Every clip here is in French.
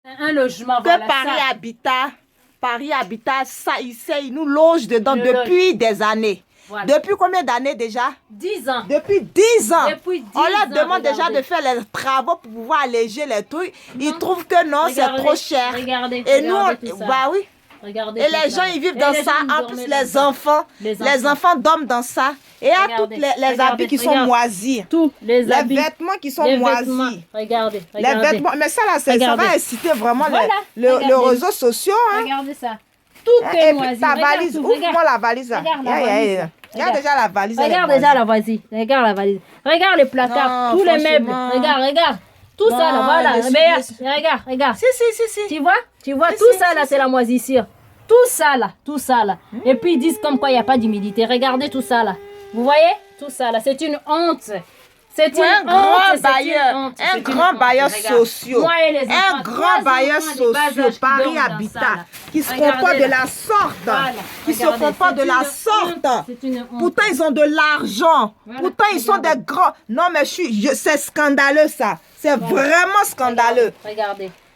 Un logement, que voilà Paris Habitat, ça, il nous loge dedans depuis des années. Voilà. Depuis combien d'années déjà? 10 ans. Depuis 10 ans. Depuis 10 on leur demande regardez. déjà de faire les travaux pour pouvoir alléger les trucs. Ils trouvent que non, c'est trop cher. Regardez, et nous, bah oui. Regardez et les gens, ils vivent dans ça. En plus, les enfants dorment dans ça. Et il y a toutes les habits qui sont moisis. Tous les vêtements qui sont moisis. Regardez. Les vêtements. Mais ça, là, ça va inciter vraiment les réseaux sociaux. Hein. Regardez ça. Tout est moisi. Ta valise, ouvre-moi la valise. Regarde déjà la valise. Regarde déjà la valise. Regarde la valise. Regarde les placards, tous les meubles. Regarde. Tout ça là, voilà. Regarde. Si. Tu vois, tout ça là, c'est la moisissure. Tout ça là. Et puis ils disent comme quoi il n'y a pas d'humidité. Regardez tout ça là. Vous voyez? Tout ça là, c'est une honte. C'est un grand bailleur social. Un grand bailleur social, Paris Habitat, qui se comporte de la sorte. Qui se comporte de la sorte. Pourtant, ils ont de l'argent. Pourtant, ils sont des grands. Non, mais c'est scandaleux ça. C'est vraiment scandaleux.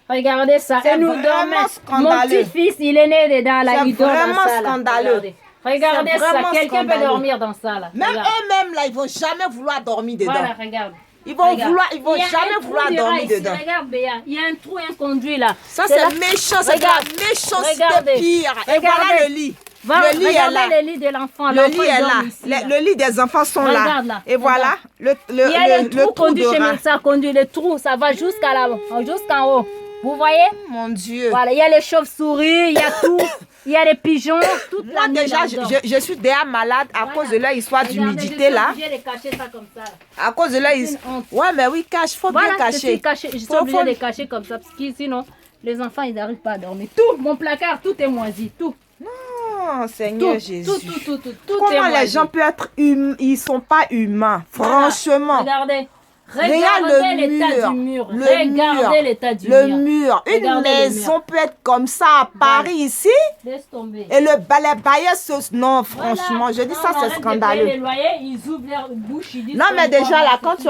Regardez ça. C'est vraiment scandaleux. Mon petit-fils, il est né dedans là. C'est vraiment scandaleux. Regardez ça, quelqu'un peut dormir dans ça là. Même eux-mêmes là, ils vont jamais vouloir dormir dedans. Voilà, regarde. Ils vont jamais vouloir dormir dedans. Regarde Béa, il y a un trou, un conduit là. Ça c'est méchant, c'est la méchanceté pire. Et voilà le lit. Le lit est là. Le lit de l'enfant. Le lit est là. Le lit des enfants sont là. Et voilà le il y a le trou conduit chez ça conduit le trou, ça va jusqu'en haut. Vous voyez? Mon Dieu. Voilà, il y a les chauves-souris, il y a tout. Il y a les pigeons, toute la nuit. Moi déjà, je suis déjà malade à cause de leur histoire d'humidité là. Je suis obligée de cacher ça comme ça. À cause de leur histoire. Ouais, mais oui, faut bien cacher. Je suis obligée de cacher comme ça parce que sinon, les enfants, ils n'arrivent pas à dormir. Tout, mon placard, tout est moisi, tout. Non, Seigneur Jésus. Tout Comment les gens peuvent être humains? Ils ne sont pas humains, franchement. Regardez. Regardez l'état du mur. Regardez l'état du mur. Le mur. Une maison peut être comme ça à Paris ici. Laisse tomber. Et les bailleurs, non, franchement, je dis ça, c'est scandaleux. Les loyers, ils ouvrent leur bouche, ils disent. Non, mais déjà là, quand tu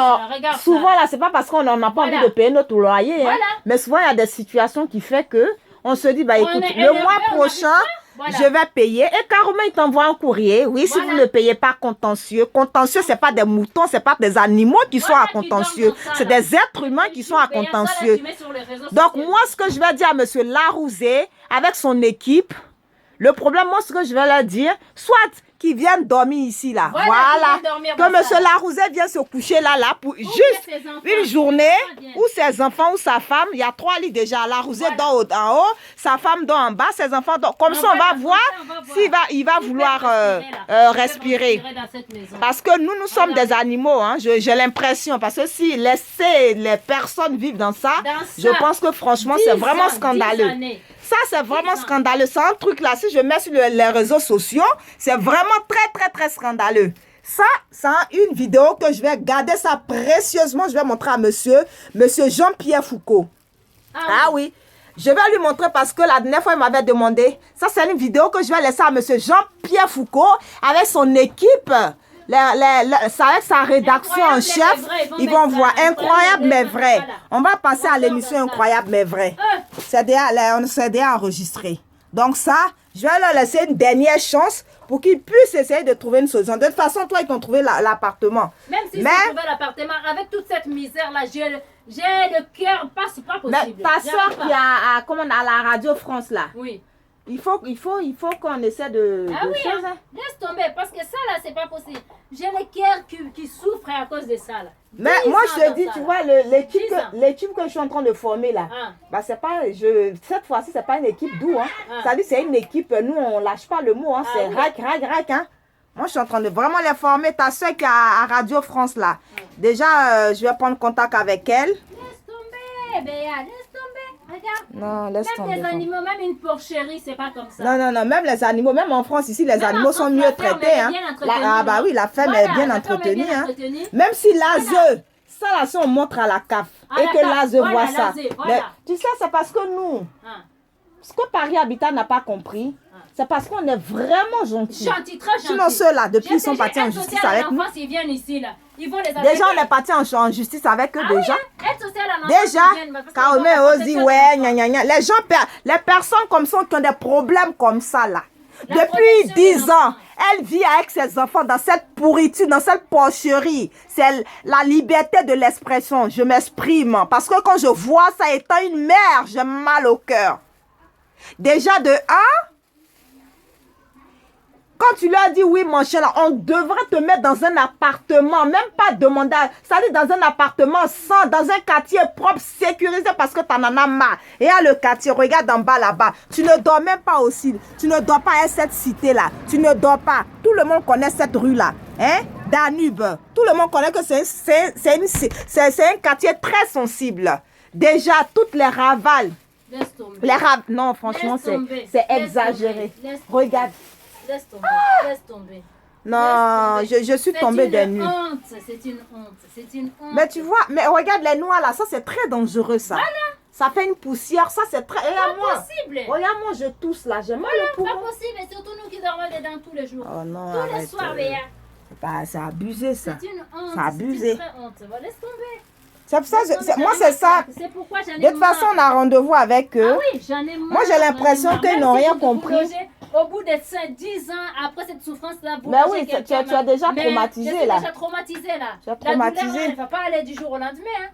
souvent là, c'est pas parce qu'on n'en a pas envie de payer notre loyer. Hein, mais souvent, il y a des situations qui font que on se dit, bah écoute, le mois prochain. Je vais payer. Et carrément, il t'envoie un courrier. Oui, si vous ne payez pas contentieux. Contentieux, ce n'est pas des moutons, ce n'est pas des animaux qui sont à contentieux. C'est des êtres humains qui sont à contentieux. Donc, moi, ce que je vais dire à M. Larouzé, avec son équipe, le problème, moi, ce que je vais leur dire, soit qu'ils viennent dormir ici, là. Voilà. Que M. Larouzé vienne se coucher là, pour juste une journée où ses enfants ou sa femme, il y a 3 lits déjà. Larouzé dort en haut, sa femme dort en bas, ses enfants dorment. Comme ça, on va voir s'il va vouloir respirer. Parce que nous sommes des animaux, hein. J'ai l'impression. Parce que si laisser les personnes vivre dans ça, je pense que franchement, c'est vraiment scandaleux. Ça, c'est vraiment scandaleux. C'est un truc là, si je mets sur les réseaux sociaux, c'est vraiment très scandaleux. Ça, c'est une vidéo que je vais garder ça précieusement. Je vais montrer à monsieur Jean-Pierre Foucault. Ah oui. Je vais lui montrer parce que la dernière fois, il m'avait demandé. Ça, c'est une vidéo que je vais laisser à monsieur Jean-Pierre Foucault avec son équipe. Avec sa rédaction en chef, ils vont voir incroyable mais vrai. On va passer à l'émission incroyable mais vrai. C'est déjà enregistré. Donc ça, je vais leur laisser une dernière chance pour qu'ils puissent essayer de trouver une solution. De toute façon, toi, ils t'ont trouvé l'appartement. Même si ils ont trouvé l'appartement, avec toute cette misère-là, j'ai le cœur, pas possible. Mais ta soeur qui a à la Radio France là. Oui. Il faut qu'on essaie de choses. Hein. Laisse tomber, parce que ça là, c'est pas possible. J'ai le cœur qui souffre à cause de ça là. Mais moi je te dis, tu vois, l'équipe que je suis en train de former là, bah c'est pas, cette fois-ci, c'est pas une équipe doux. Hein. Ça dit c'est une équipe, nous on lâche pas le mot, hein, c'est rac. Hein. Moi je suis en train de vraiment les former. Ta soeur qui est à Radio France là, déjà je vais prendre contact avec elle. Laisse tomber, Béa, laisse tomber. Regarde. Non, laisse tomber. Même les animaux, même une porcherie, c'est pas comme ça. Non, même les animaux, même en France ici, les animaux sont mieux traités. Hein. Bah oui, la ferme est bien entretenue. Hein. Même si l'ASE, ça là, si on montre à la CAF et que l'ASE voit ça. Mais, tu sais, c'est parce que nous, ce que Paris Habitat n'a pas compris, c'est parce qu'on est vraiment gentils. Très gentil. Sinon, ceux-là, depuis, ils sont partis en justice avec nous. Ils viennent ici, là. ils vont les arrêter. Déjà, on est parti en justice avec eux déjà. Oui, aide sociale à l'enfant Déjà, Carmen ose dit, ouais, gna, gna, gna. Les personnes comme ça qui ont des problèmes comme ça là. Depuis 10 ans, elle vit avec ses enfants dans cette pourriture, dans cette porcherie. C'est la liberté de l'expression. Je m'exprime. Parce que quand je vois ça étant une mère, j'ai mal au cœur. Déjà de 1, quand tu leur dis oui, mon chien, là, on devrait te mettre dans un appartement, même pas demander, ça dit dans un appartement dans un quartier propre, sécurisé parce que tu en as marre. Et à le quartier, regarde en bas là-bas, tu ne dors même pas aussi, tu ne dors pas à cette cité-là, tu ne dors pas. Tout le monde connaît cette rue-là, hein, Danube. Tout le monde connaît que c'est un quartier très sensible. Déjà, toutes les ravales. Non, franchement, c'est exagéré. Regarde. Laisse tomber, laisse tomber. Non, je suis tombée des nues. C'est une honte, c'est une honte. Mais tu vois, mais regarde les noix là, ça c'est très dangereux ça. Voilà. Ça fait une poussière, ça c'est très... Pas possible. Regarde moi, je tousse là, j'ai mal au poumon. Pas possible, et surtout nous qui dormons dedans tous les jours. Oh non, tous les soirs, Béa. C'est abusé ça. C'est une honte. C'est abusé. C'est une vraie honte. Bon, laisse tomber. C'est pour ça, moi c'est ça. C'est pourquoi j'en ai de toute façon, on a rendez-vous avec eux. Ah oui, j'en ai marre. Moi j'ai l'impression qu'ils n'ont rien compris. Au bout de 10 ans, après cette souffrance-là, mais oui, tu as déjà traumatisé là. Tu as déjà traumatisé là. Tu as traumatisé. La douleur, elle ne va pas aller du jour au lendemain. Hein.